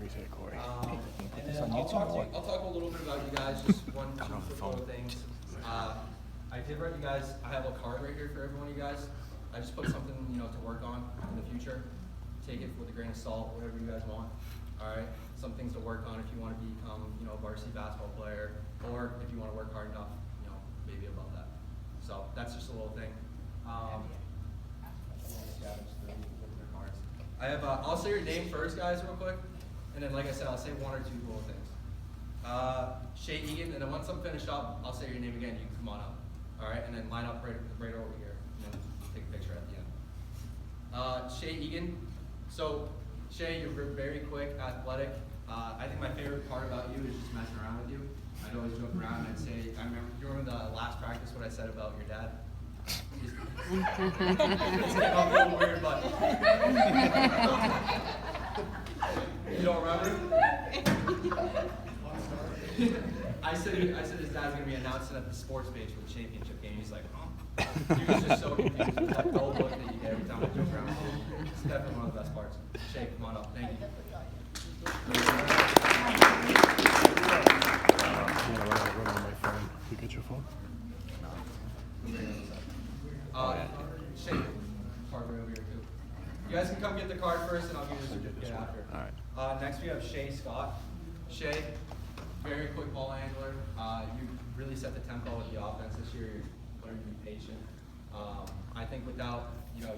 appreciate it, Corey. And then I'll talk a little bit about you guys, just one, two quick little things. I did write you guys, I have a card right here for every one of you guys. I just put something, to work on in the future. Take it with a grain of salt, whatever you guys want. All right, some things to work on if you want to become, a varsity basketball player, or if you want to work hard enough, maybe above that. So that's just a little thing. I have, I'll say your name first, guys, real quick, and then, like I said, I'll say one or two little things. Shea Egan, and then once I'm finished up, I'll say your name again. You can come on up, all right, and then line up right over here. Take a picture at the end. Shea Egan. So, Shea, you're very quick, athletic. I think my favorite part about you is just messing around with you. I'd always joke around and say, you remember the last practice what I said about your dad? This came up a little weird, but you don't remember? I said his dad's gonna be announcing at the sports page for the championship game. He's like, oh. He was just so confused with that gold look that you get every time I joke around. It's definitely one of the best parts. Shea, come on up. Thank you. You get your phone? Shea, card right over here too. You guys can come get the card first, and I'll give you the certificate after. All right. Next we have Shea Scott. Shea, very quick ball handler. You really set the tempo with the offense this year. You're learning to be patient. I think without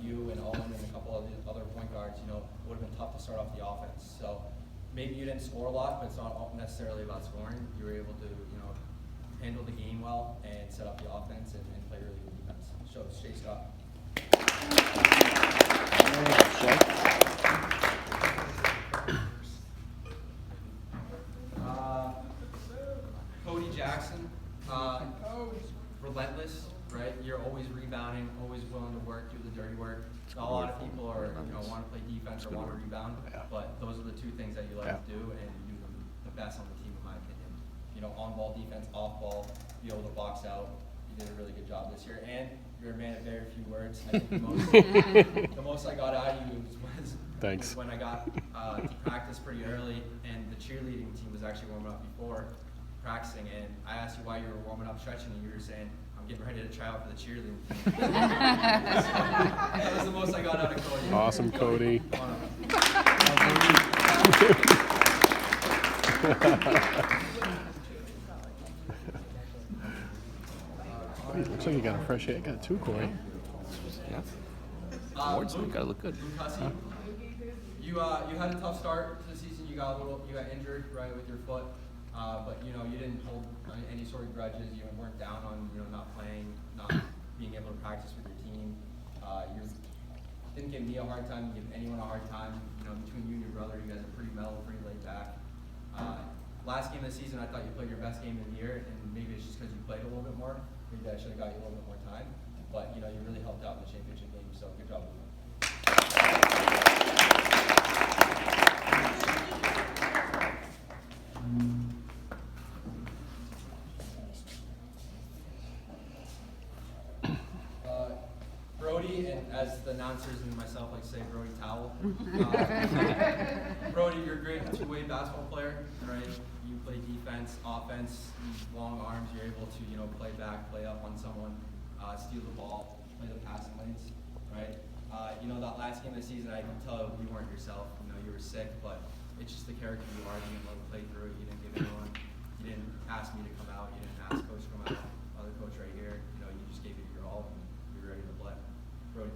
you and Owen and a couple of the other point guards, it would have been tough to start off the offense. So maybe you didn't score a lot, but it's not necessarily about scoring. You were able to handle the game well and set up the offense and play really good defense. So Shea Scott. Cody Jackson, relentless, right? You're always rebounding, always willing to work, do the dirty work. Not a lot of people are, want to play defense or want to rebound, but those are the two things that you like to do, and you do them the best on the team, in my opinion. On-ball defense, off-ball, be able to box out. You did a really good job this year, and you're a man of very few words. I think the most I got out of you was when I got to practice pretty early, and the cheerleading team was actually warming up before practicing, and I asked you why you were warming up, stretching, and you were saying, I'm getting ready to try out for the cheerleading team. That was the most I got out of Cody. Awesome, Cody. Looks like you got a fresh haircut too, Corey. Yeah. Awards, gotta look good. Huh? You had a tough start to the season. You got injured right with your foot, but you didn't hold any sort of grudges. You weren't down on not playing, not being able to practice with your team. You didn't give me a hard time. You give anyone a hard time. Between you and your brother, you guys are pretty mellow, pretty laid back. Last game of the season, I thought you played your best game of the year, and maybe it's just because you played a little bit more. Maybe I should have got you a little bit more time, but you really helped out in the championship game, so good job. Brody, and as the announcers and myself like to say, Brody Towel. Brody, you're a great two-way basketball player, right? You play defense, offense, long arms. You're able to, play back, play up on someone, steal the ball, play the passing lanes, right? That last game of the season, I can tell you weren't yourself. You were sick, but it's just the character you are. You didn't let them play through it. You didn't give anyone. You didn't ask me to come out. You didn't ask coach to come out. Other coach right here. You just gave it your all, and you're ready to play. Brody.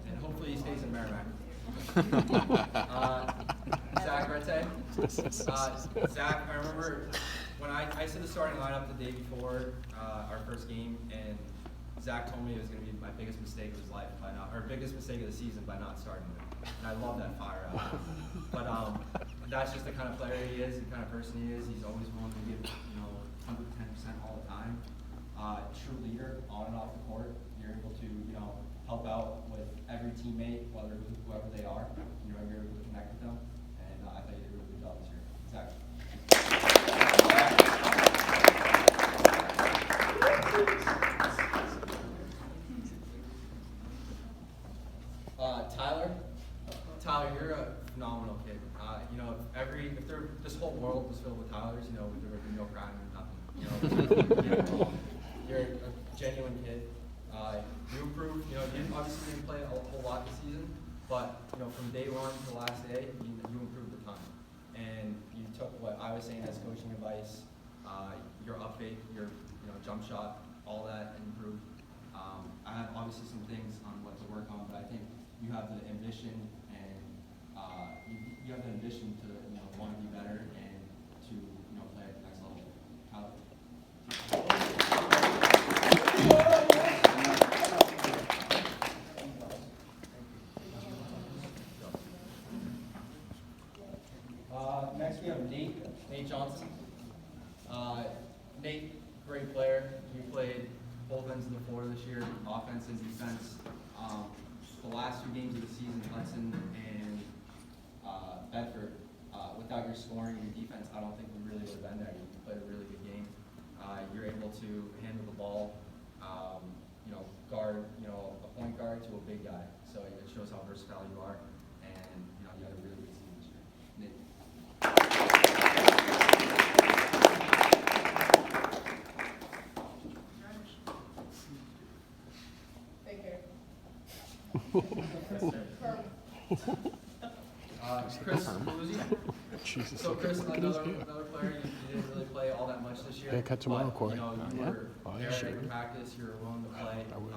And hopefully he stays in Merrimack. Zach Rete. Zach, I remember when I said the starting lineup the day before our first game, and Zach told me it was going to be my biggest mistake of his life biggest mistake of the season by not starting him. And I love that fire out of him. But that's just the kind of player he is, the kind of person he is. He's always willing to give 110% all the time. True leader on and off the court. You're able to help out with every teammate, whoever they are. You're able to connect with them, and I thought you did a really good job this year. Zach. You're a genuine kid. You improved. You know, you obviously didn't play a whole lot this season, but you know, from day one to the last day, you improved a ton. And you took what I was saying as coaching advice, your up fake, your jump shot, all that improved. I have obviously some things on what to work on, but I think you have the ambition and you have the ambition to want to be better and to play at the next level. Next we have Nate Johnson. Nate, great player. You played both ends of the floor this year, offense and defense. The last 2 games of the season, Hudson and Bedford, without your scoring and your defense, I don't think we really would have been there. You played a really good game. You're able to handle the ball, guard, a point guard to a big guy. So it shows how versatile you are, and you had a really good season this year. Nate. Chris Paluzzi. Jesus. So Chris, Look at his another hair. player, you didn't really play all that much this year. Haircut tomorrow, but, Corey. You Yeah? were Oh, there yeah, sure. in practice, you were willing to play. I wish.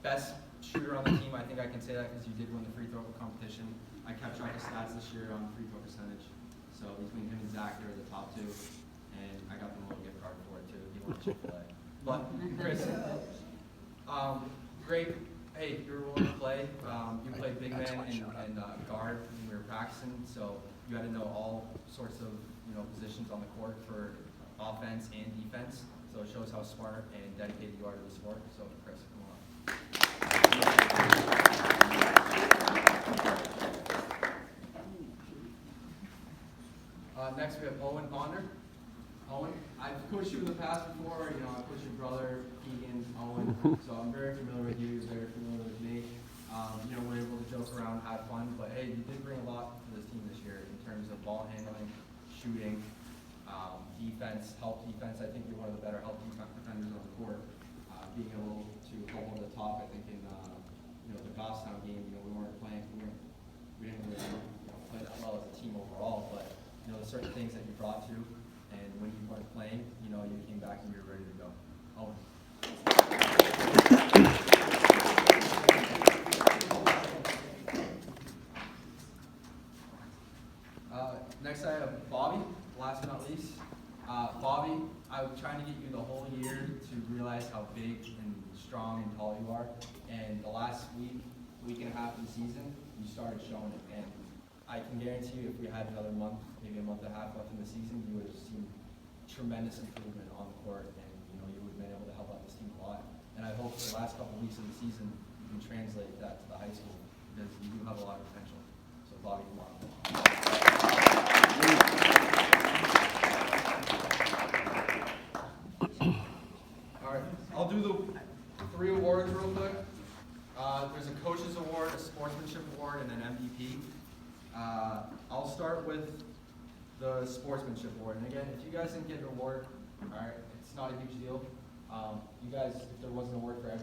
Best shooter on the team, I think I can say that because you did win the free throw competition. I kept track of stats this year on free throw percentage. So between him and Zach, they were the top 2. And I got them a little gift card for it too. He wanted Chick-fil-A. But Chris, great. Hey, you were willing to play. You played big man and guard when we were practicing, so you had to know all sorts of positions on the court for offense and defense. So it shows how smart and dedicated you are to the sport. So Chris, come on. Next we have Owen Bonder. Owen, I've coached you in the past before. I've coached your brother, Keegan, Owen, so I'm very familiar with you. You're very familiar with me. We're able to joke around, have fun, but hey, you did bring a lot to this team this year in terms of ball handling, shooting, defense, help defense. I think you're one of the better help defenders on the court. Being able to help over the top, I think in the Goffstown game, we weren't playing, we didn't really play that well as a team overall, but there's certain things that you brought to. And when you weren't playing, you came back and you were ready to go. Owen. Next I have Bobby, last but not least. Bobby, I was trying to get you the whole year to realize how big and strong and tall you are. And the last week and a half of the season, you started showing it. And I can guarantee you if we had another month, maybe a month and a half left in the season, you would have seen tremendous improvement on the court, and you would have been able to help out this team a lot. And I hope the last couple of weeks of the season you can translate that to the high school because you do have a lot of potential. So Bobby, come on. All right, I'll do the 3 awards real quick. There's a coach's award, a sportsmanship award, and an MVP. I'll start with the sportsmanship award. And again, if you guys didn't get an award, all right, it's not a huge deal. You guys, if there was an award for if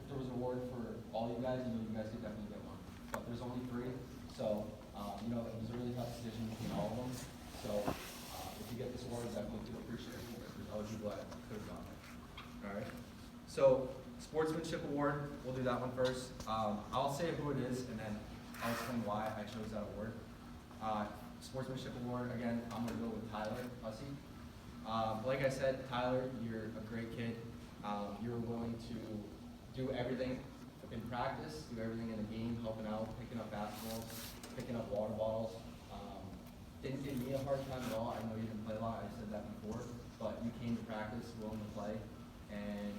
there was an award for all you guys, you guys could definitely get one. But there's only 3, so it was a really tough decision between all of them. So if you get this award, I definitely do appreciate it. There's other people that could have gotten it. All right. So sportsmanship award, we'll do that one first. I'll say who it is, and then I'll explain why I chose that award. Sportsmanship award, again, I'm going to go with Tyler Hussey. Like I said, Tyler, you're a great kid. You're willing to do everything in practice, do everything in the game, helping out, picking up basketballs, picking up water bottles. Didn't give me a hard time at all. I know you didn't play a lot, I said that before, but you came to practice willing to play. And,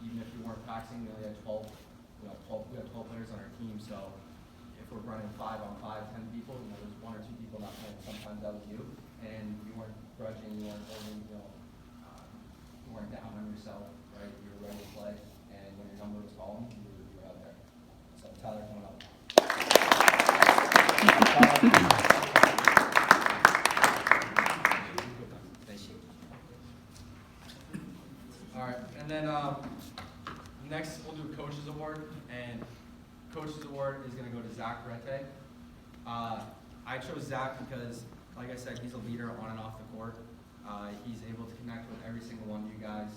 even if you weren't practicing, we only had 12, we had 12 players on our team, so if we're running 5-on-5, 10 people, there's 1 or 2 people not playing. Sometimes that was you, and you weren't grudging, you weren't holding, you weren't down on yourself, right? You were ready to play, and when your number was calling, you were out there. So Tyler, coming up. Thank you. All right, and then next we'll do Coach's Award, and Coach's Award is going to go to Zach Rete. I chose Zach because, like I said, he's a leader on and off the court. He's able to connect with every single one of you guys.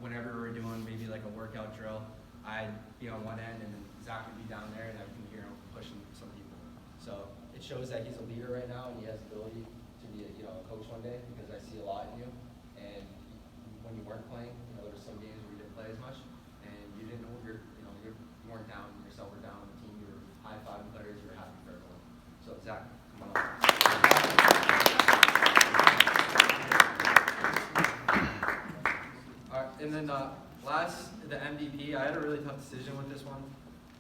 Whenever we're doing maybe like a workout drill, I'd be on one end and then Zach would be down there, and I can hear him pushing some people. So it shows that he's a leader right now, and he has the ability to be a coach one day, because I see a lot in you. And when you weren't playing, there were some games where you didn't play as much, and you didn't know you weren't down yourself or down on the team. You were high-fiving players. You were happy for everyone. So Zach, come on up. All right, and then the MVP. I had a really tough decision with this one.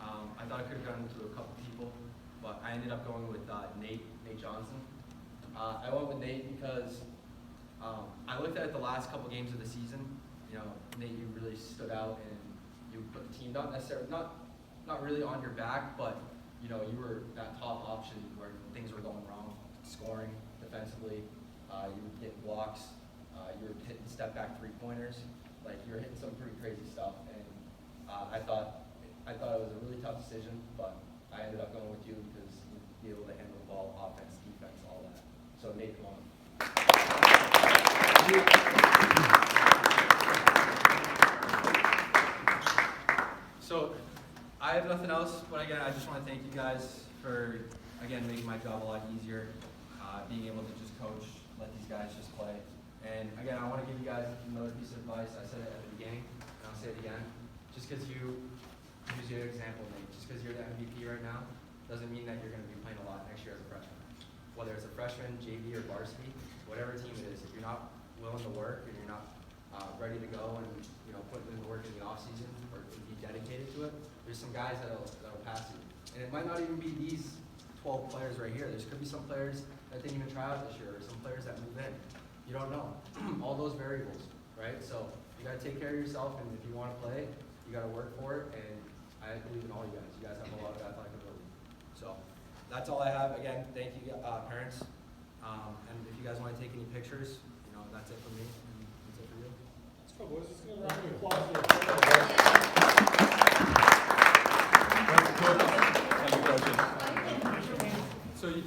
I thought I could have gone to a couple people, but I ended up going with Nate Johnson. I went with Nate because I looked at the last couple games of the season. Nate, you really stood out, and you put the team not really on your back, but you were that top option where things were going wrong, scoring defensively. You were getting blocks. You were hitting step back 3-pointers. Like, you were hitting some pretty crazy stuff, and I thought it was a really tough decision, but I ended up going with you because you'd be able to handle the ball, offense, defense, all that. So Nate, come on. So I have nothing else, but again, I just want to thank you guys for, again, making my job a lot easier, being able to just coach, let these guys just play. And again, I want to give you guys another piece of advice. I said it at the beginning, and I'll say it again. Just because you use your example, Nate, just because you're the MVP right now, doesn't mean that you're going to be playing a lot next year as a freshman. Whether it's a freshman, JV, or varsity, whatever team it is, if you're not willing to work and you're not ready to go and put in the work in the off season or to be dedicated to it, there's some guys that'll pass you. And it might not even be these 12 players right here. There could be some players that didn't even try out this year, or some players that move in. You don't know. All those variables, right? So you got to take care of yourself, and if you want to play, you got to work for it. And I believe in all you guys. You guys have a lot of athletic ability. So that's all I have. Again, thank you, parents. And if you guys want to take any pictures, that's it for me. And that's it for you. Let's go, boys. Let's go. Round of applause.